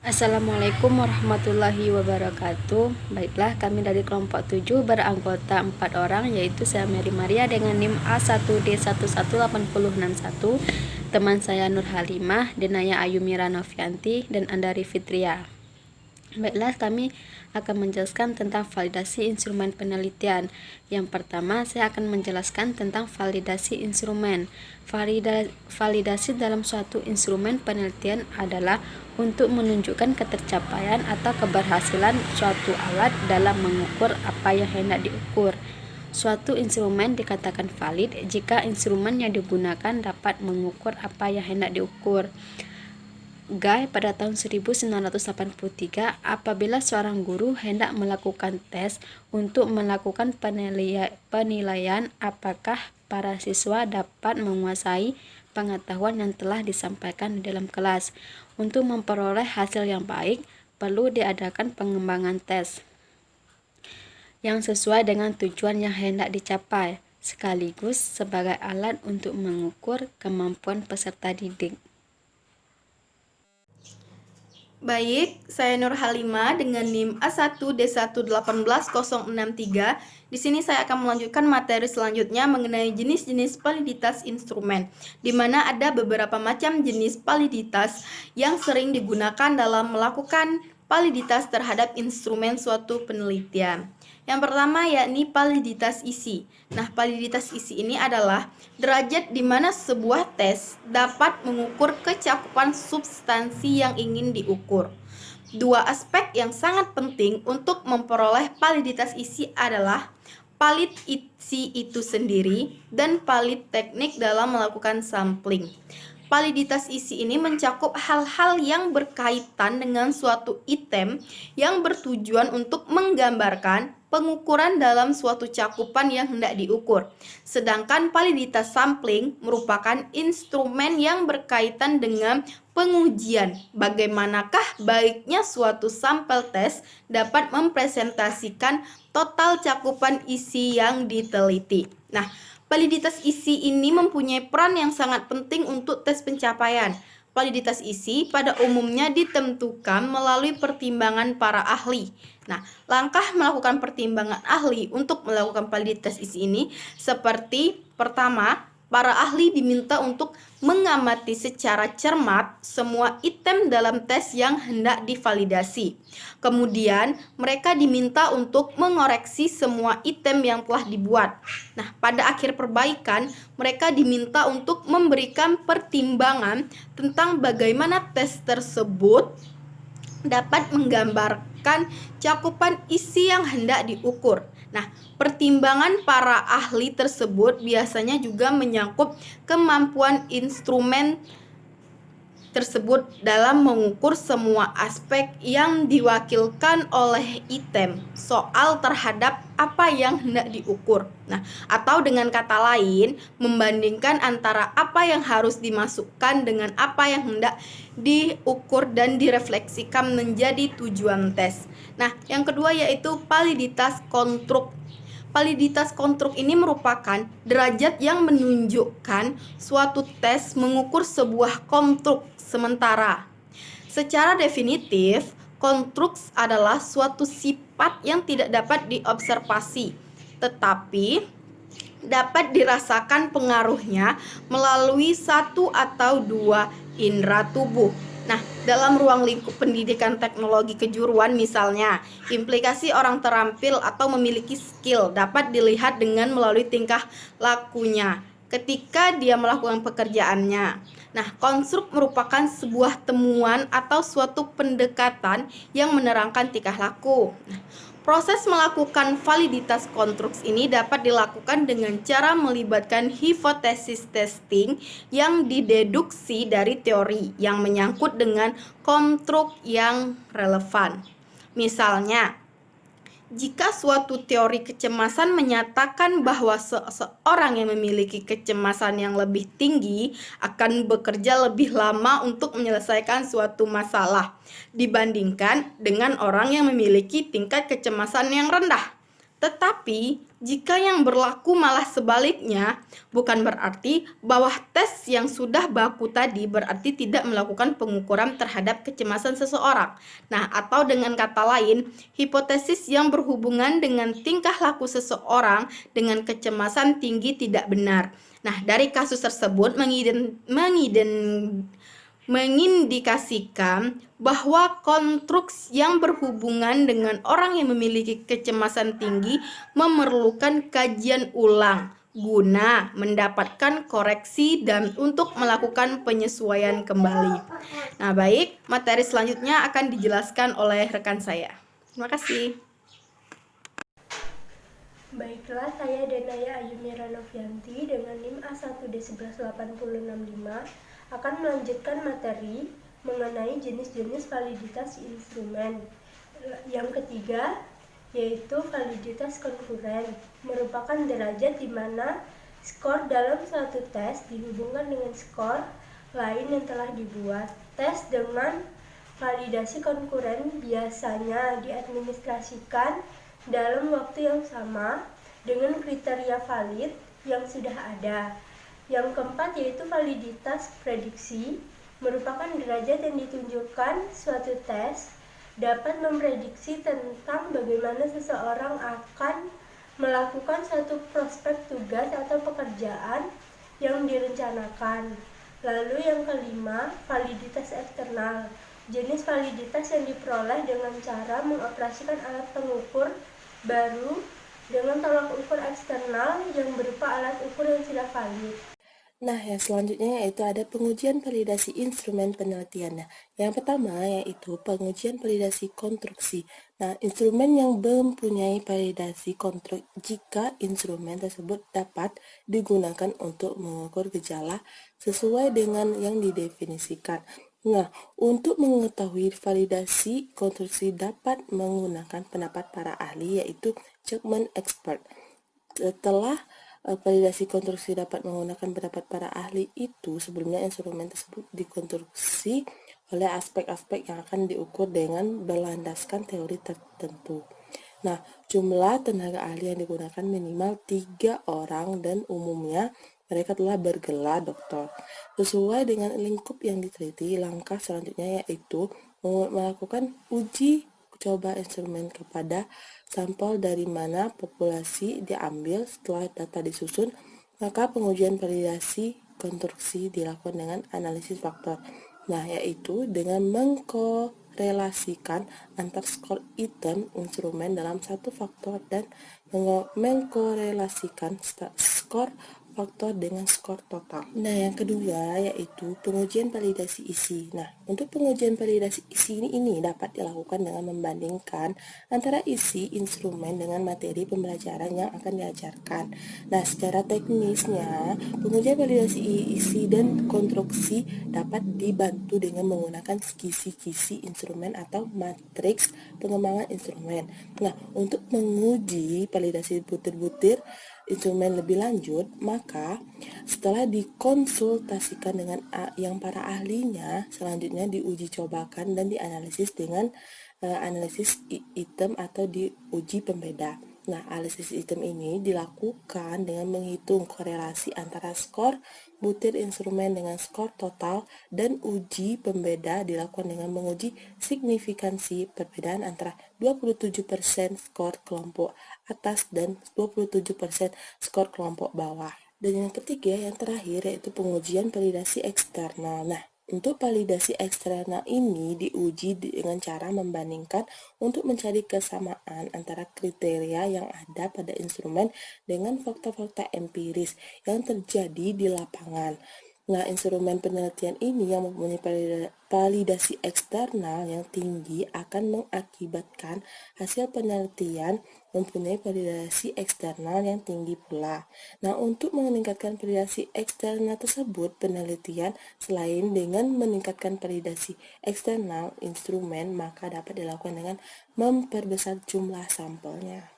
Assalamualaikum warahmatullahi wabarakatuh. Baiklah, kami dari kelompok 7 beranggota 4 orang, yaitu saya Mary Maria dengan NIM A1D118061, teman saya Nur Halimah, Denaya Ayumira Novianti, dan Andari Fitria. Baiklah, kami akan menjelaskan tentang validasi instrumen penelitian. Yang pertama, saya akan menjelaskan tentang validasi instrumen. Validasi dalam suatu instrumen penelitian adalah untuk menunjukkan ketercapaian atau keberhasilan suatu alat dalam mengukur apa yang hendak diukur. Suatu instrumen dikatakan valid jika instrumen yang digunakan dapat mengukur apa yang hendak diukur. Guy pada tahun 1983, apabila seorang guru hendak melakukan tes untuk melakukan penilaian apakah para siswa dapat menguasai pengetahuan yang telah disampaikan di dalam kelas. Untuk memperoleh hasil yang baik, perlu diadakan pengembangan tes yang sesuai dengan tujuan yang hendak dicapai, sekaligus sebagai alat untuk mengukur kemampuan peserta didik. Baik, saya Nur Halimah dengan NIM A1D1181063. Di sini saya akan melanjutkan materi selanjutnya mengenai jenis-jenis validitas instrumen, di mana ada beberapa macam jenis validitas yang sering digunakan dalam melakukan validitas terhadap instrumen suatu penelitian. Yang pertama yakni validitas isi. Nah, validitas isi ini adalah derajat di mana sebuah tes dapat mengukur kecakupan substansi yang ingin diukur. Dua aspek yang sangat penting untuk memperoleh validitas isi adalah valid isi itu sendiri dan valid teknik dalam melakukan sampling. Validitas isi ini mencakup hal-hal yang berkaitan dengan suatu item yang bertujuan untuk menggambarkan pengukuran dalam suatu cakupan yang hendak diukur. Sedangkan validitas sampling merupakan instrumen yang berkaitan dengan pengujian. Bagaimanakah baiknya suatu sampel tes dapat mempresentasikan total cakupan isi yang diteliti. Nah, validitas isi ini mempunyai peran yang sangat penting untuk tes pencapaian. Validitas isi pada umumnya ditentukan melalui pertimbangan para ahli. Nah, langkah melakukan pertimbangan ahli untuk melakukan validitas isi ini seperti pertama, para ahli diminta untuk mengamati secara cermat semua item dalam tes yang hendak divalidasi. Kemudian, mereka diminta untuk mengoreksi semua item yang telah dibuat. Nah, pada akhir perbaikan, mereka diminta untuk memberikan pertimbangan tentang bagaimana tes tersebut dapat menggambarkan cakupan isi yang hendak diukur. Nah, pertimbangan para ahli tersebut biasanya juga menyangkut kemampuan instrumen tersebut dalam mengukur semua aspek yang diwakilkan oleh item soal terhadap apa yang hendak diukur. Nah, atau dengan kata lain, membandingkan antara apa yang harus dimasukkan dengan apa yang hendak diukur dan direfleksikan menjadi tujuan tes. Nah, yang kedua yaitu validitas konstruk. Validitas konstruk ini merupakan derajat yang menunjukkan suatu tes mengukur sebuah konstruk sementara. Secara definitif, konstruk adalah suatu sifat yang tidak dapat diobservasi, tetapi dapat dirasakan pengaruhnya melalui satu atau dua indera tubuh. Nah, dalam ruang lingkup pendidikan teknologi kejuruan misalnya, implikasi orang terampil atau memiliki skill dapat dilihat dengan melalui tingkah lakunya ketika dia melakukan pekerjaannya. Nah, konstruk merupakan sebuah temuan atau suatu pendekatan yang menerangkan tingkah laku. Proses melakukan validitas konstruk ini dapat dilakukan dengan cara melibatkan hipotesis testing yang dideduksi dari teori yang menyangkut dengan konstruk yang relevan. Misalnya, jika suatu teori kecemasan menyatakan bahwa seseorang yang memiliki kecemasan yang lebih tinggi akan bekerja lebih lama untuk menyelesaikan suatu masalah dibandingkan dengan orang yang memiliki tingkat kecemasan yang rendah. Tetapi, Jika yang berlaku malah sebaliknya, bukan berarti bahwa tes yang sudah baku tadi berarti tidak melakukan pengukuran terhadap kecemasan seseorang. Nah, atau dengan kata lain, hipotesis yang berhubungan dengan tingkah laku seseorang dengan kecemasan tinggi tidak benar. Nah, dari kasus tersebut mengindikasikan bahwa konstruksi yang berhubungan dengan orang yang memiliki kecemasan tinggi memerlukan kajian ulang guna mendapatkan koreksi dan untuk melakukan penyesuaian kembali. Nah, baik, materi selanjutnya akan dijelaskan oleh rekan saya. Terima kasih. Baiklah, saya Danaya Ayumira Novianti dengan NIM A1D11865 akan melanjutkan materi mengenai jenis-jenis validitas instrumen. Yang ketiga, yaitu validitas konkuren, merupakan derajat di mana skor dalam suatu tes dihubungkan dengan skor lain yang telah dibuat. Tes dengan validasi konkuren biasanya diadministrasikan dalam waktu yang sama dengan kriteria valid yang sudah ada. Yang keempat yaitu validitas prediksi, merupakan derajat yang ditunjukkan suatu tes dapat memprediksi tentang bagaimana seseorang akan melakukan suatu prospek tugas atau pekerjaan yang direncanakan. Lalu yang kelima, validitas eksternal. Jenis validitas yang diperoleh dengan cara mengoperasikan alat pengukur baru dengan tolak ukur eksternal yang berupa alat ukur yang sudah valid. Nah, yang selanjutnya yaitu ada pengujian validasi instrumen penelitian. Yang pertama yaitu pengujian validasi konstruksi. Nah, instrumen yang mempunyai validasi konstruksi jika instrumen tersebut dapat digunakan untuk mengukur gejala sesuai dengan yang didefinisikan. Nah, untuk mengetahui validasi konstruksi dapat menggunakan pendapat para ahli yaitu judgment expert. Setelah validasi konstruksi dapat menggunakan pendapat para ahli itu, sebelumnya instrumen tersebut dikonstruksi oleh aspek-aspek yang akan diukur dengan berlandaskan teori tertentu. Nah, jumlah tenaga ahli yang digunakan minimal 3 orang dan umumnya mereka telah bergelar doktor. Sesuai dengan lingkup yang diteliti, langkah selanjutnya yaitu melakukan uji coba instrumen kepada sampel dari mana populasi diambil. Setelah data disusun, maka pengujian validasi konstruksi dilakukan dengan analisis faktor. Nah, yaitu dengan mengkorelasikan antar skor item instrumen dalam satu faktor dan mengkorelasikan skor faktor dengan skor total. Nah, yang kedua yaitu pengujian validasi isi. Nah, untuk pengujian validasi isi ini dapat dilakukan dengan membandingkan antara isi instrumen dengan materi pembelajaran yang akan diajarkan. Nah, secara teknisnya, pengujian validasi isi dan konstruksi dapat dibantu dengan menggunakan kisi-kisi instrumen atau matriks pengembangan instrumen. Nah, untuk menguji validasi butir-butir instrumen lebih lanjut, maka setelah dikonsultasikan dengan yang para ahlinya, selanjutnya diuji cobakan dan dianalisis dengan analisis item atau diuji pembeda. Nah, analisis item ini dilakukan dengan menghitung korelasi antara skor butir instrumen dengan skor total, dan uji pembeda dilakukan dengan menguji signifikansi perbedaan antara 27% skor kelompok atas dan 27% skor kelompok bawah. Dan yang ketiga, yang terakhir, yaitu pengujian validasi eksternal. Nah, untuk validasi eksternal ini diuji dengan cara membandingkan untuk mencari kesamaan antara kriteria yang ada pada instrumen dengan fakta-fakta empiris yang terjadi di lapangan. Nah, instrumen penelitian ini yang mempunyai validasi eksternal yang tinggi akan mengakibatkan hasil penelitian mempunyai validasi eksternal yang tinggi pula. Nah, untuk meningkatkan validasi eksternal tersebut, penelitian selain dengan meningkatkan validasi eksternal instrumen, maka dapat dilakukan dengan memperbesar jumlah sampelnya.